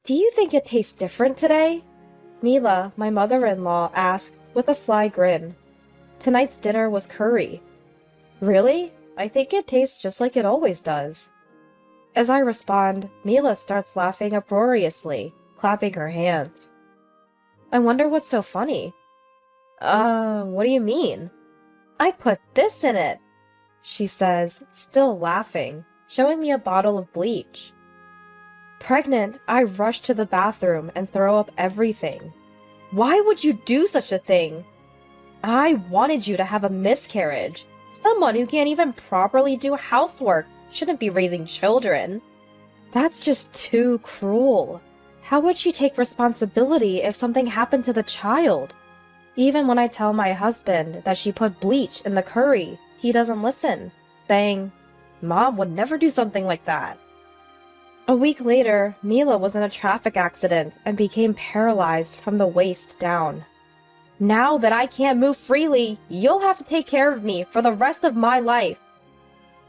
Do you think it tastes different today? Mila, my mother-in-law, asked with a sly grin. Tonight's dinner was curry. Really? I think it tastes just like it always does. As I respond, Mila starts laughing uproariously, clapping her hands. I wonder what's so funny. What do you mean? I put this in it, she says, still laughing, showing me a bottle of bleach. Pregnant, I rush to the bathroom and throw up everything. Why would you do such a thing? I wanted you to have a miscarriage. Someone who can't even properly do housework shouldn't be raising children. That's just too cruel. How would she take responsibility if something happened to the child? Even when I tell my husband that she put bleach in the curry, he doesn't listen, saying, Mom would never do something like that. A week later, Mila was in a traffic accident and became paralyzed from the waist down. Now that I can't move freely, you'll have to take care of me for the rest of my life.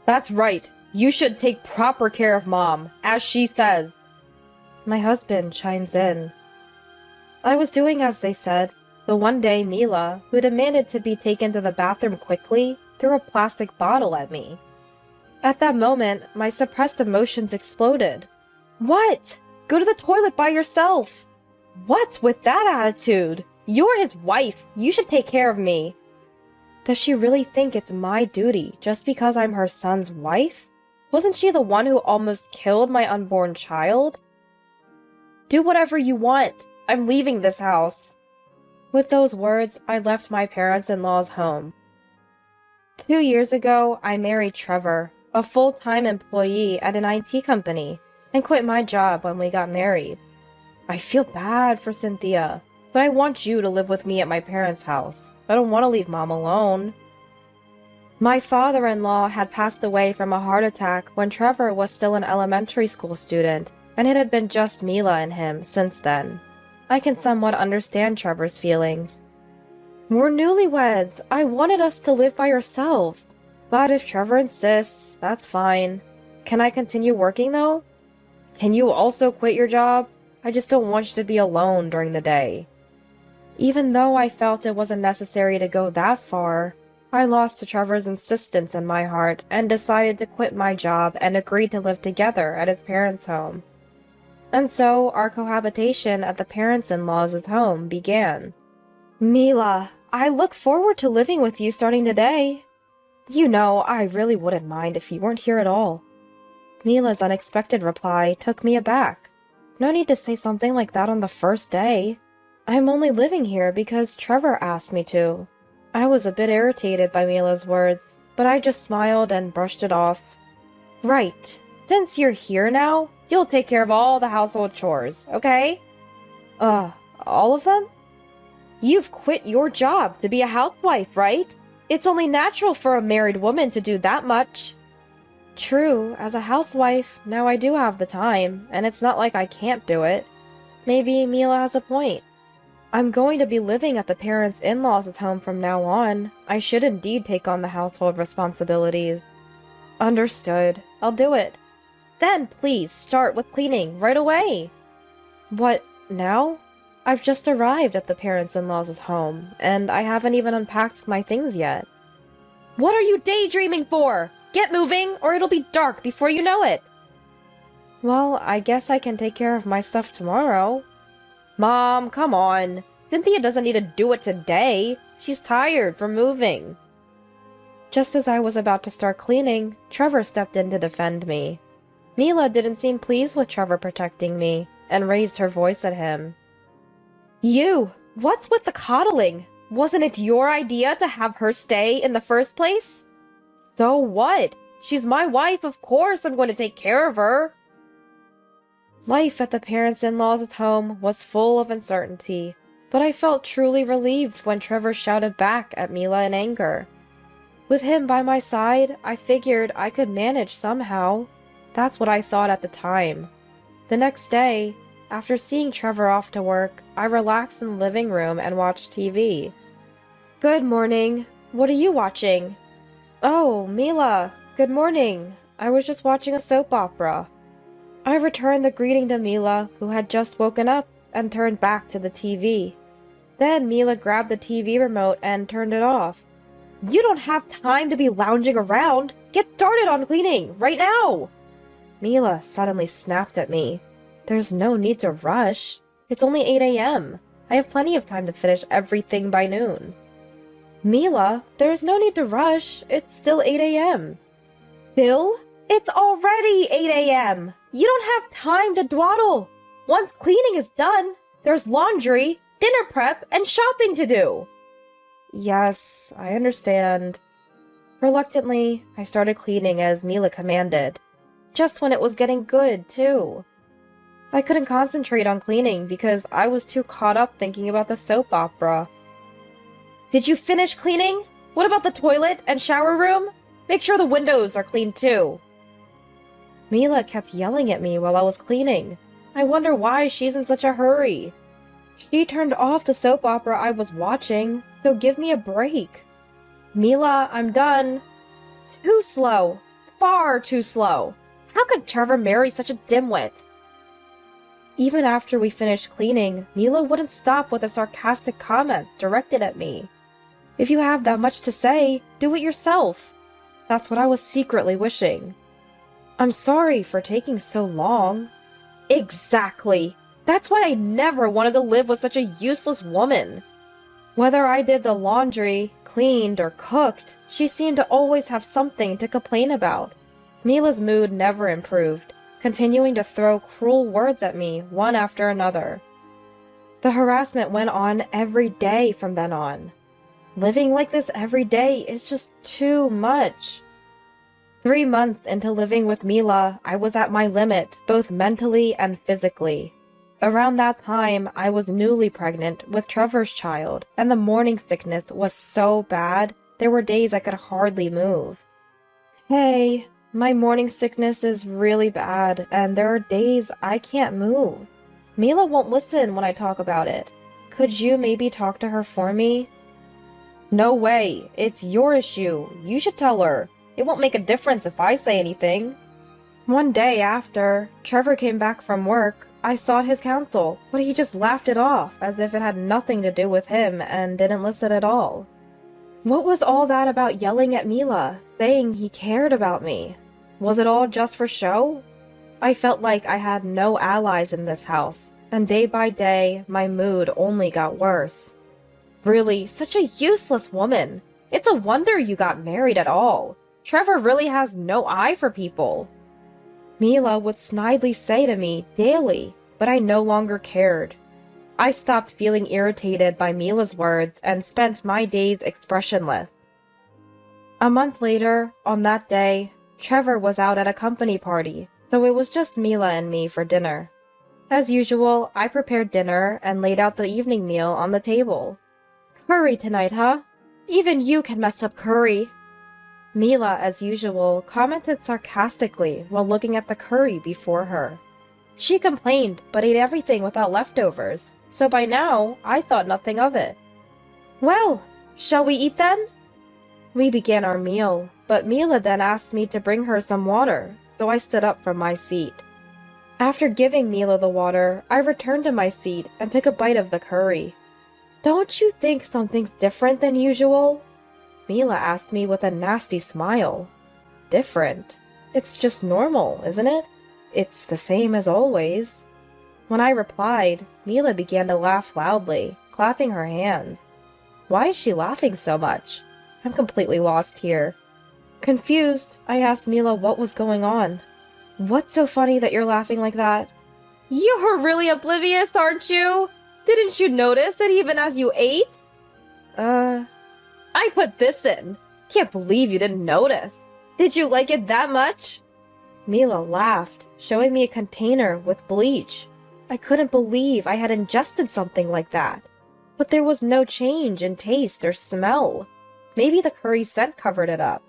That's right. You should take proper care of Mom, as she says. My husband chimes in. I was doing as they said, but one day Mila, who demanded to be taken to the bathroom quickly, threw a plastic bottle at me. At that moment, my suppressed emotions exploded. What? Go to the toilet by yourself. What's with that attitude? You're his wife. You should take care of me. Does she really think it's my duty just because I'm her son's wife? Wasn't she the one who almost killed my unborn child? Do whatever you want. I'm leaving this house. With those words, I left my parents-in-law's home. 2 years ago, I married Trevor, a full-time employee at an IT company, and quit my job when we got married. I feel bad for Cynthia, but I want you to live with me at my parents' house. I don't want to leave Mom alone. My father-in-law had passed away from a heart attack when Trevor was still an elementary school student, and it had been just Mila and him since then. I can somewhat understand Trevor's feelings. We're newlyweds. I wanted us to live by ourselves. But if Trevor insists, that's fine. Can I continue working though? Can you also quit your job? I just don't want you to be alone during the day. Even though I felt it wasn't necessary to go that far, I lost to Trevor's insistence in my heart and decided to quit my job and agreed to live together at his parents' home. And so our cohabitation at the parents-in-law's home began. Mila, I look forward to living with you starting today. You know, I really wouldn't mind if you weren't here at all. Mila's unexpected reply took me aback. No need to say something like that on the first day. I'm only living here because Trevor asked me to. I was a bit irritated by Mila's words, but I just smiled and brushed it off. Right. Since you're here now, you'll take care of all the household chores, okay? All of them? You've quit your job to be a housewife, right? It's only natural for a married woman to do that much. True, as a housewife, now I do have the time, and it's not like I can't do it. Maybe Mila has a point. I'm going to be living at the parents-in-laws' home from now on. I should indeed take on the household responsibilities. Understood. I'll do it. Then please start with cleaning right away. What, now? I've just arrived at the parents-in-laws' home, and I haven't even unpacked my things yet. What are you daydreaming for? Get moving, or it'll be dark before you know it. Well, I guess I can take care of my stuff tomorrow. Mom, come on. Cynthia doesn't need to do it today. She's tired from moving. Just as I was about to start cleaning, Trevor stepped in to defend me. Mila didn't seem pleased with Trevor protecting me, and raised her voice at him. You! What's with the coddling? Wasn't it your idea to have her stay in the first place? So what? She's my wife, of course I'm going to take care of her. Life at the parents-in-laws' home was full of uncertainty, but I felt truly relieved when Trevor shouted back at Mila in anger. With him by my side, I figured I could manage somehow. That's what I thought at the time. The next day, after seeing Trevor off to work, I relaxed in the living room and watched TV. Good morning. What are you watching? Oh, Mila. Good morning. I was just watching a soap opera. I returned the greeting to Mila, who had just woken up, and turned back to the TV. Then Mila grabbed the TV remote and turned it off. You don't have time to be lounging around! Get started on cleaning, right now! Mila suddenly snapped at me. There's no need to rush. It's only 8 a.m. I have plenty of time to finish everything by noon. Mila, there's no need to rush. It's still 8 a.m. Still? It's already 8 a.m. You don't have time to dawdle. Once cleaning is done, there's laundry, dinner prep, and shopping to do. Yes, I understand. Reluctantly, I started cleaning as Mila commanded. Just when it was getting good, too. I couldn't concentrate on cleaning because I was too caught up thinking about the soap opera. Did you finish cleaning? What about the toilet and shower room? Make sure the windows are clean, too. Mila kept yelling at me while I was cleaning. I wonder why she's in such a hurry. She turned off the soap opera I was watching, so give me a break. Mila, I'm done. Too slow. Far too slow. How could Trevor marry such a dimwit? Even after we finished cleaning, Mila wouldn't stop with the sarcastic comments directed at me. If you have that much to say, do it yourself. That's what I was secretly wishing. I'm sorry for taking so long. Exactly. That's why I never wanted to live with such a useless woman. Whether I did the laundry, cleaned, or cooked, she seemed to always have something to complain about. Mila's mood never improved, continuing to throw cruel words at me one after another. The harassment went on every day from then on. Living like this every day is just too much. 3 months into living with Mila, I was at my limit, both mentally and physically. Around that time, I was newly pregnant with Trevor's child, and the morning sickness was so bad, there were days I could hardly move. Hey, my morning sickness is really bad, and there are days I can't move. Mila won't listen when I talk about it. Could you maybe talk to her for me? No way, it's your issue. You should tell her. It won't make a difference if I say anything. One day after Trevor came back from work, I sought his counsel, but he just laughed it off as if it had nothing to do with him and didn't listen at all. What was all that about yelling at Mila, saying he cared about me? Was it all just for show? I felt like I had no allies in this house, and day by day, my mood only got worse. Really, such a useless woman. It's a wonder you got married at all. Trevor really has no eye for people. Mila would snidely say to me daily, but I no longer cared. I stopped feeling irritated by Mila's words and spent my days expressionless. A month later, on that day, Trevor was out at a company party, so it was just Mila and me for dinner. As usual, I prepared dinner and laid out the evening meal on the table. Curry tonight, huh? Even you can mess up curry. Mila, as usual, commented sarcastically while looking at the curry before her. She complained, but ate everything without leftovers, so by now, I thought nothing of it. Well, shall we eat then? We began our meal, but Mila then asked me to bring her some water, so I stood up from my seat. After giving Mila the water, I returned to my seat and took a bite of the curry. Don't you think something's different than usual? Mila asked me with a nasty smile. Different? It's just normal, isn't it? It's the same as always. When I replied, Mila began to laugh loudly, clapping her hands. Why is she laughing so much? I'm completely lost here. Confused, I asked Mila what was going on. What's so funny that you're laughing like that? You're really oblivious, aren't you? Didn't you notice it even as you ate? I put this in. Can't believe you didn't notice. Did you like it that much? Mila laughed, showing me a container with bleach. I couldn't believe I had ingested something like that. But there was no change in taste or smell. Maybe the curry scent covered it up.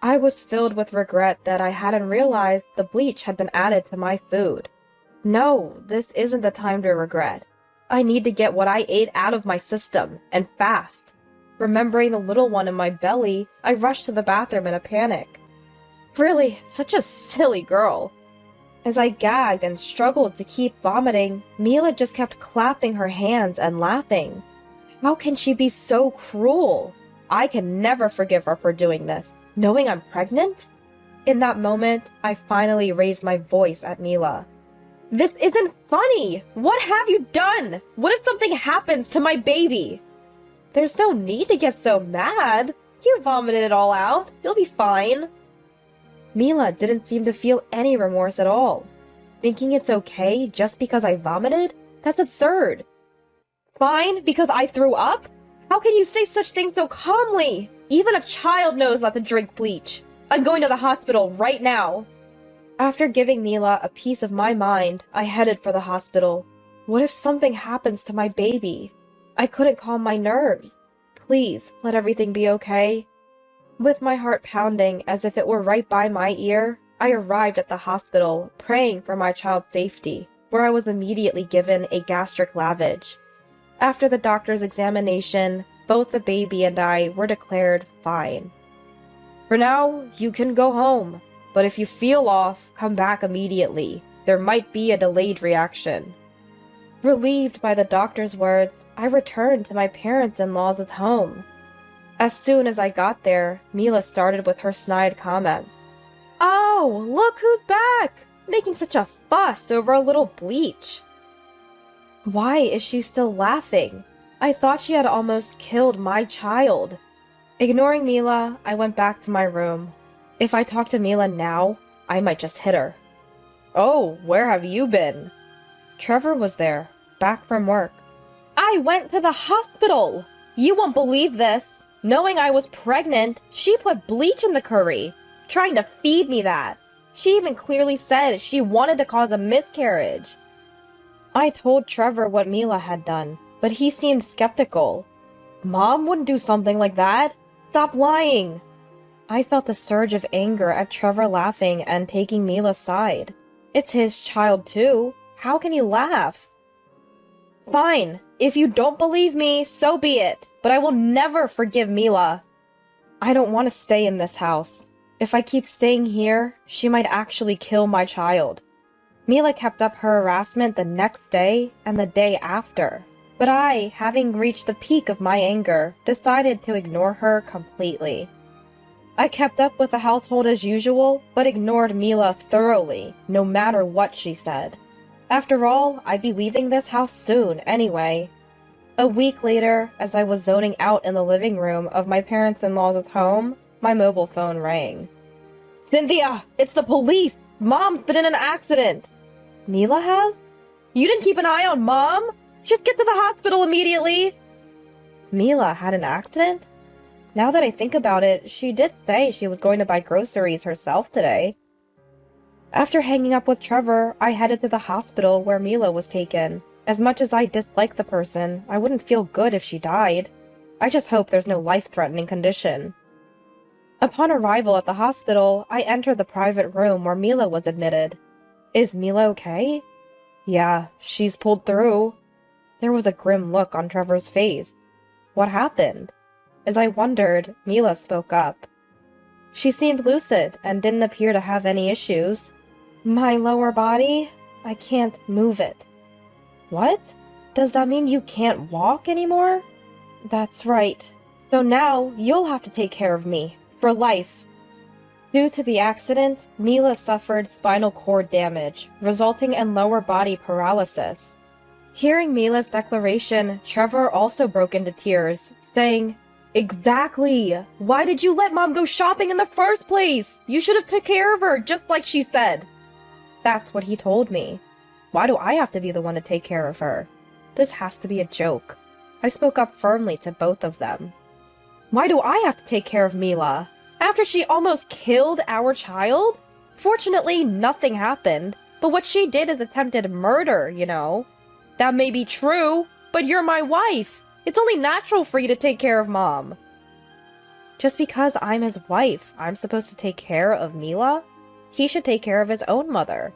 I was filled with regret that I hadn't realized the bleach had been added to my food. No, this isn't the time to regret. I need to get what I ate out of my system, and fast. Remembering the little one in my belly, I rushed to the bathroom in a panic. Really, such a silly girl. As I gagged and struggled to keep vomiting, Mila just kept clapping her hands and laughing. How can she be so cruel? I can never forgive her for doing this, knowing I'm pregnant? In that moment, I finally raised my voice at Mila. This isn't funny! What have you done? What if something happens to my baby? There's no need to get so mad. You vomited it all out. You'll be fine. Mila didn't seem to feel any remorse at all. Thinking it's okay just because I vomited? That's absurd. Fine because I threw up? How can you say such things so calmly? Even a child knows not to drink bleach. I'm going to the hospital right now. After giving Mila a piece of my mind, I headed for the hospital. What if something happens to my baby? I couldn't calm my nerves. Please, let everything be okay. With my heart pounding as if it were right by my ear, I arrived at the hospital, praying for my child's safety, where I was immediately given a gastric lavage. After the doctor's examination, both the baby and I were declared fine. For now, you can go home, but if you feel off, come back immediately. There might be a delayed reaction. Relieved by the doctor's words, I returned to my parents-in-law's home. As soon as I got there, Mila started with her snide comment. Oh, look who's back! Making such a fuss over a little bleach. Why is she still laughing? I thought she had almost killed my child. Ignoring Mila, I went back to my room. If I talk to Mila now, I might just hit her. Oh, where have you been? Trevor was there, back from work. I went to the hospital! You won't believe this. Knowing I was pregnant, she put bleach in the curry, trying to feed me that. She even clearly said she wanted to cause a miscarriage. I told Trevor what Mila had done, but he seemed skeptical. Mom wouldn't do something like that. Stop lying. I felt a surge of anger at Trevor laughing and taking Mila's side. It's his child too. How can he laugh? Fine. If you don't believe me, so be it. But I will never forgive Mila. I don't want to stay in this house. If I keep staying here, she might actually kill my child. Mila kept up her harassment the next day and the day after. But I, having reached the peak of my anger, decided to ignore her completely. I kept up with the household as usual, but ignored Mila thoroughly, no matter what she said. After all, I'd be leaving this house soon anyway. A week later, as I was zoning out in the living room of my parents-in-law's home, my mobile phone rang. Cynthia, it's the police! Mom's been in an accident! Mila has? You didn't keep an eye on Mom? Just get to the hospital immediately! Mila had an accident? Now that I think about it, she did say she was going to buy groceries herself today. After hanging up with Trevor, I headed to the hospital where Mila was taken. As much as I dislike the person, I wouldn't feel good if she died. I just hope there's no life-threatening condition. Upon arrival at the hospital, I entered the private room where Mila was admitted. Is Mila okay? Yeah, she's pulled through. There was a grim look on Trevor's face. What happened? As I wondered, Mila spoke up. She seemed lucid and didn't appear to have any issues. My lower body? I can't move it. What? Does that mean you can't walk anymore? That's right. So now you'll have to take care of me. For life. Due to the accident, Mila suffered spinal cord damage, resulting in lower body paralysis. Hearing Mila's declaration, Trevor also broke into tears, saying, Exactly! Why did you let Mom go shopping in the first place? You should have took care of her, just like she said. That's what he told me. Why do I have to be the one to take care of her? This has to be a joke. I spoke up firmly to both of them. Why do I have to take care of Mila? After she almost killed our child? Fortunately, nothing happened, but what she did is attempted murder, you know. That may be true, but you're my wife. It's only natural for you to take care of Mom. Just because I'm his wife, I'm supposed to take care of Mila? He should take care of his own mother.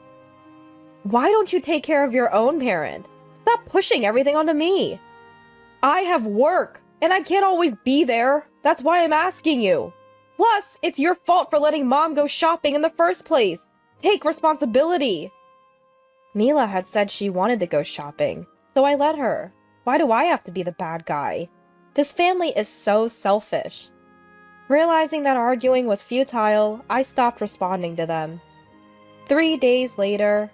Why don't you take care of your own parent? Stop pushing everything onto me. I have work, and I can't always be there. That's why I'm asking you. Plus, it's your fault for letting Mom go shopping in the first place. Take responsibility. Mila had said she wanted to go shopping, so I let her. Why do I have to be the bad guy? This family is so selfish. Realizing that arguing was futile, I stopped responding to them. 3 days later,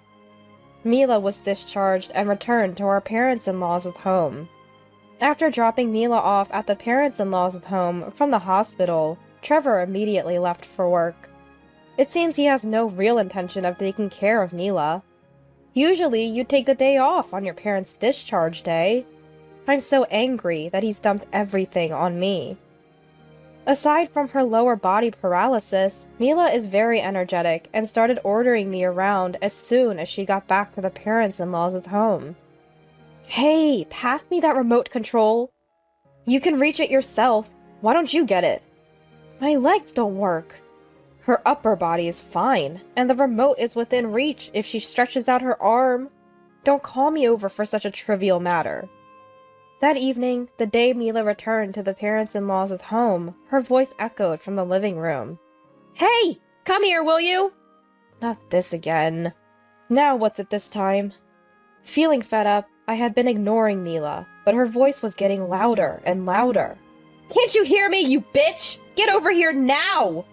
Mila was discharged and returned to our parents-in-law's home. After dropping Mila off at the parents-in-law's home from the hospital, Trevor immediately left for work. It seems he has no real intention of taking care of Mila. Usually, you'd take the day off on your parents' discharge day. I'm so angry that he's dumped everything on me. Aside from her lower body paralysis, Mila is very energetic and started ordering me around as soon as she got back to the parents-in-law's home. Hey, pass me that remote control. You can reach it yourself. Why don't you get it? My legs don't work. Her upper body is fine, and the remote is within reach if she stretches out her arm. Don't call me over for such a trivial matter. That evening, the day Mila returned to the parents-in-law's home, her voice echoed from the living room. Hey, come here, will you? Not this again. Now what's it this time? Feeling fed up, I had been ignoring Mila, but her voice was getting louder and louder. Can't you hear me, you bitch? Get over here now!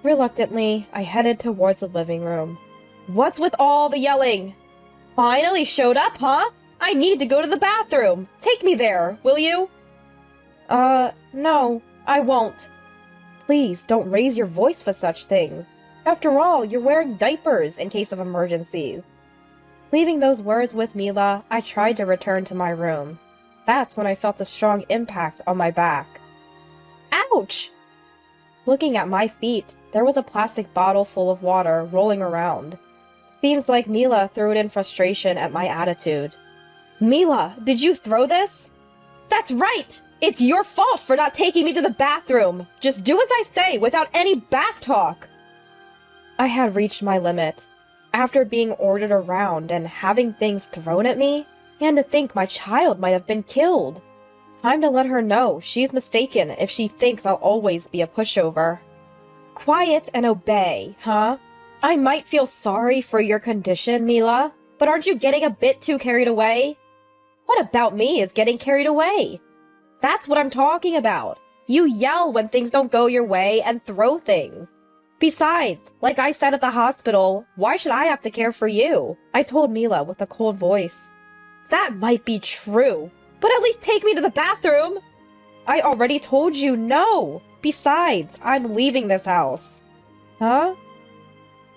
Reluctantly, I headed towards the living room. What's with all the yelling? Finally showed up, huh? I need to go to the bathroom. Take me there, will you? No, I won't. Please don't raise your voice for such things. After all, you're wearing diapers in case of emergencies. Leaving those words with Mila, I tried to return to my room. That's when I felt a strong impact on my back. Ouch! Looking at my feet, there was a plastic bottle full of water rolling around. Seems like Mila threw it in frustration at my attitude. Mila, did you throw this? That's right! It's your fault for not taking me to the bathroom! Just do as I say without any back talk! I had reached my limit. After being ordered around and having things thrown at me, and to think my child might have been killed. Time to let her know she's mistaken if she thinks I'll always be a pushover. Quiet and obey, huh? I might feel sorry for your condition, Mila, but aren't you getting a bit too carried away? What about me is getting carried away? That's what I'm talking about. You yell when things don't go your way and throw things. Besides, like I said at the hospital, why should I have to care for you? I told Mila with a cold voice. That might be true, but at least take me to the bathroom. I already told you no. Besides, I'm leaving this house. Huh?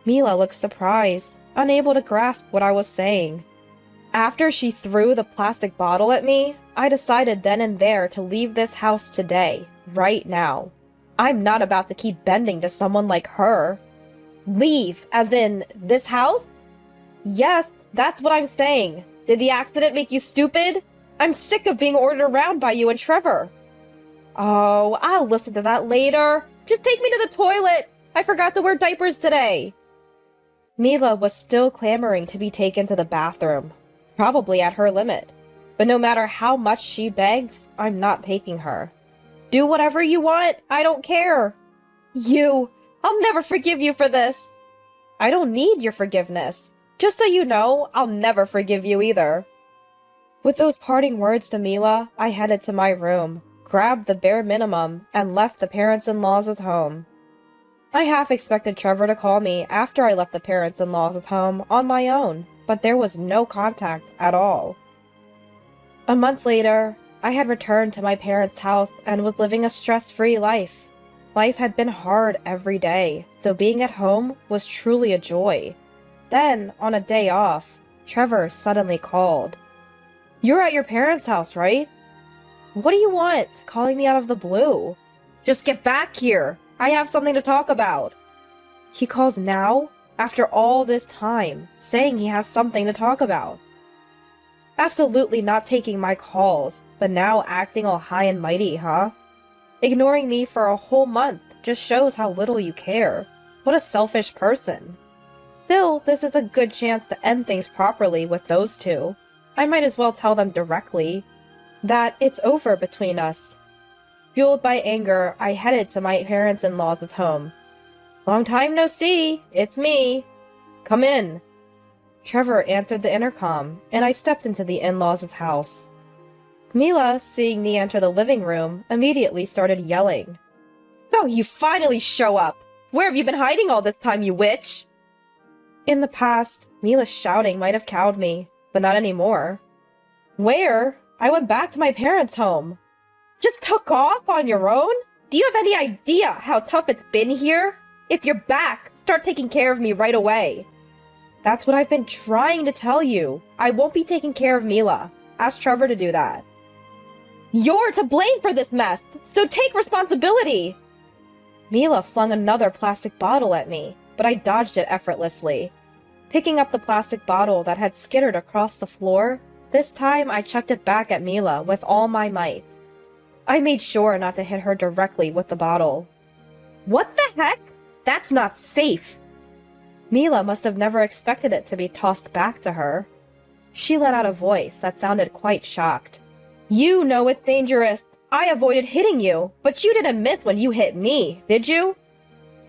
Mila looked surprised, unable to grasp what I was saying. After she threw the plastic bottle at me, I decided then and there to leave this house today, right now. I'm not about to keep bending to someone like her. Leave, as in this house? Yes, that's what I'm saying. Did the accident make you stupid? I'm sick of being ordered around by you and Trevor. Oh, I'll listen to that later. Just take me to the toilet. I forgot to wear diapers today. Mila was still clamoring to be taken to the bathroom, probably at her limit. But no matter how much she begs, I'm not taking her. Do whatever you want, I don't care. I'll never forgive you for this. I don't need your forgiveness. Just so you know, I'll never forgive you either. With those parting words to Mila, I headed to my room, grabbed the bare minimum, and left the parents-in-law's home. I half expected Trevor to call me after I left the parents-in-law's home on my own, but there was no contact at all. A month later, I had returned to my parents' house and was living a stress-free life. Life had been hard every day, so being at home was truly a joy. Then, on a day off, Trevor suddenly called. You're at your parents' house, right? What do you want, calling me out of the blue? Just get back here. I have something to talk about. He calls now, after all this time, saying he has something to talk about. Absolutely not taking my calls, but now acting all high and mighty, huh? Ignoring me for a whole month just shows how little you care. What a selfish person. Still, this is a good chance to end things properly with those two. I might as well tell them directly that it's over between us. Fueled by anger, I headed to my parents-in-law's home. Long time no see, it's me. Come in. Trevor answered the intercom, and I stepped into the in-laws' house. Mila, seeing me enter the living room, immediately started yelling. "So you finally show up! Where have you been hiding all this time, you witch?" In the past, Mila's shouting might have cowed me, but not anymore. Where? I went back to my parents' home. Just took off on your own? Do you have any idea how tough it's been here? If you're back, start taking care of me right away. That's what I've been trying to tell you. I won't be taking care of Mila. Ask Trevor to do that. You're to blame for this mess, so take responsibility! Mila flung another plastic bottle at me, but I dodged it effortlessly. Picking up the plastic bottle that had skittered across the floor, this time I chucked it back at Mila with all my might. I made sure not to hit her directly with the bottle. What the heck? That's not safe! Mila must have never expected it to be tossed back to her. She let out a voice that sounded quite shocked. You know it's dangerous. I avoided hitting you, but you didn't miss when you hit me, did you?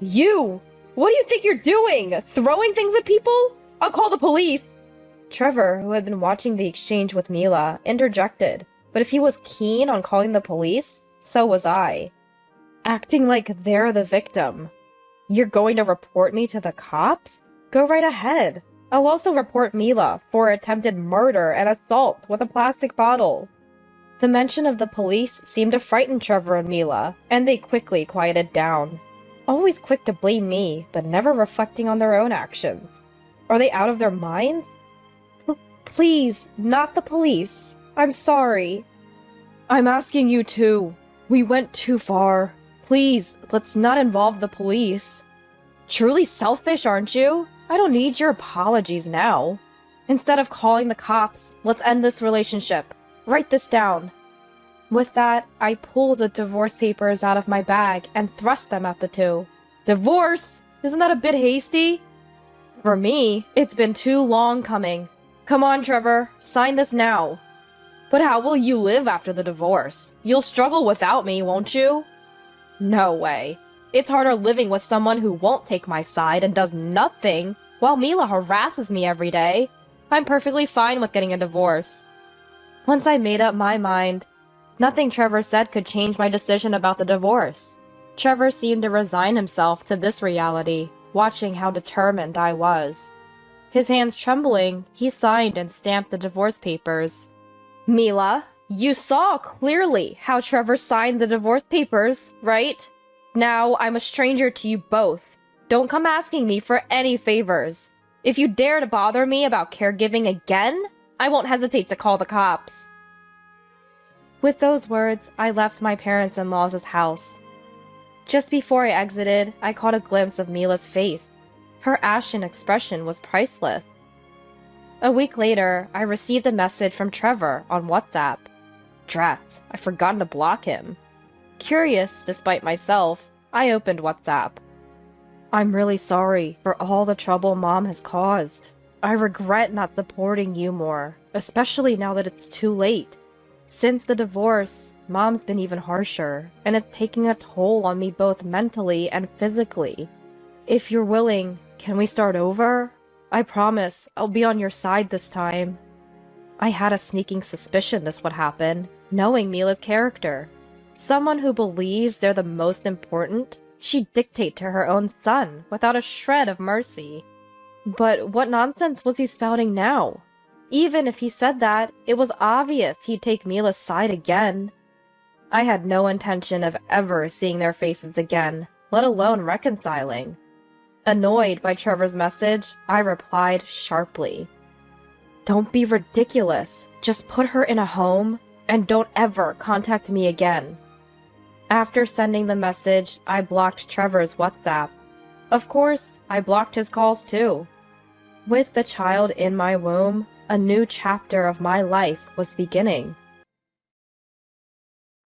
You! What do you think you're doing? Throwing things at people? I'll call the police! Trevor, who had been watching the exchange with Mila, interjected, but if he was keen on calling the police, so was I. Acting like they're the victim. You're going to report me to the cops? Go right ahead. I'll also report Mila for attempted murder and assault with a plastic bottle. The mention of the police seemed to frighten Trevor and Mila, and they quickly quieted down. Always quick to blame me, but never reflecting on their own actions. Are they out of their minds? Please, not the police. I'm sorry. I'm asking you too. We went too far. Please, let's not involve the police. Truly selfish, aren't you? I don't need your apologies now. Instead of calling the cops, let's end this relationship. Write this down. With that, I pulled the divorce papers out of my bag and thrust them at the two. Divorce? Isn't that a bit hasty? For me, it's been too long coming. Come on, Trevor, sign this now. But how will you live after the divorce? You'll struggle without me, won't you? No way. It's harder living with someone who won't take my side and does nothing, while Mila harasses me every day. I'm perfectly fine with getting a divorce. Once I made up my mind, nothing Trevor said could change my decision about the divorce. Trevor seemed to resign himself to this reality, watching how determined I was. His hands trembling, he signed and stamped the divorce papers. Mila, you saw clearly how Trevor signed the divorce papers, right? Now I'm a stranger to you both. Don't come asking me for any favors. If you dare to bother me about caregiving again, I won't hesitate to call the cops. With those words, I left my parents-in-law's house. Just before I exited, I caught a glimpse of Mila's face. Her ashen expression was priceless. A week later, I received a message from Trevor on WhatsApp. Drat, I'd forgotten to block him. Curious, despite myself, I opened WhatsApp. I'm really sorry for all the trouble Mom has caused. I regret not supporting you more, especially now that it's too late. Since the divorce, Mom's been even harsher, and it's taking a toll on me both mentally and physically. If you're willing, can we start over? I promise I'll be on your side this time. I had a sneaking suspicion this would happen, knowing Mila's character. Someone who believes they're the most important, she'd dictate to her own son without a shred of mercy. But what nonsense was he spouting now? Even if he said that, it was obvious he'd take Mila's side again. I had no intention of ever seeing their faces again, let alone reconciling. Annoyed by Trevor's message, I replied sharply. Don't be ridiculous. Just put her in a home, and don't ever contact me again. After sending the message, I blocked Trevor's WhatsApp. Of course, I blocked his calls too. With the child in my womb, a new chapter of my life was beginning.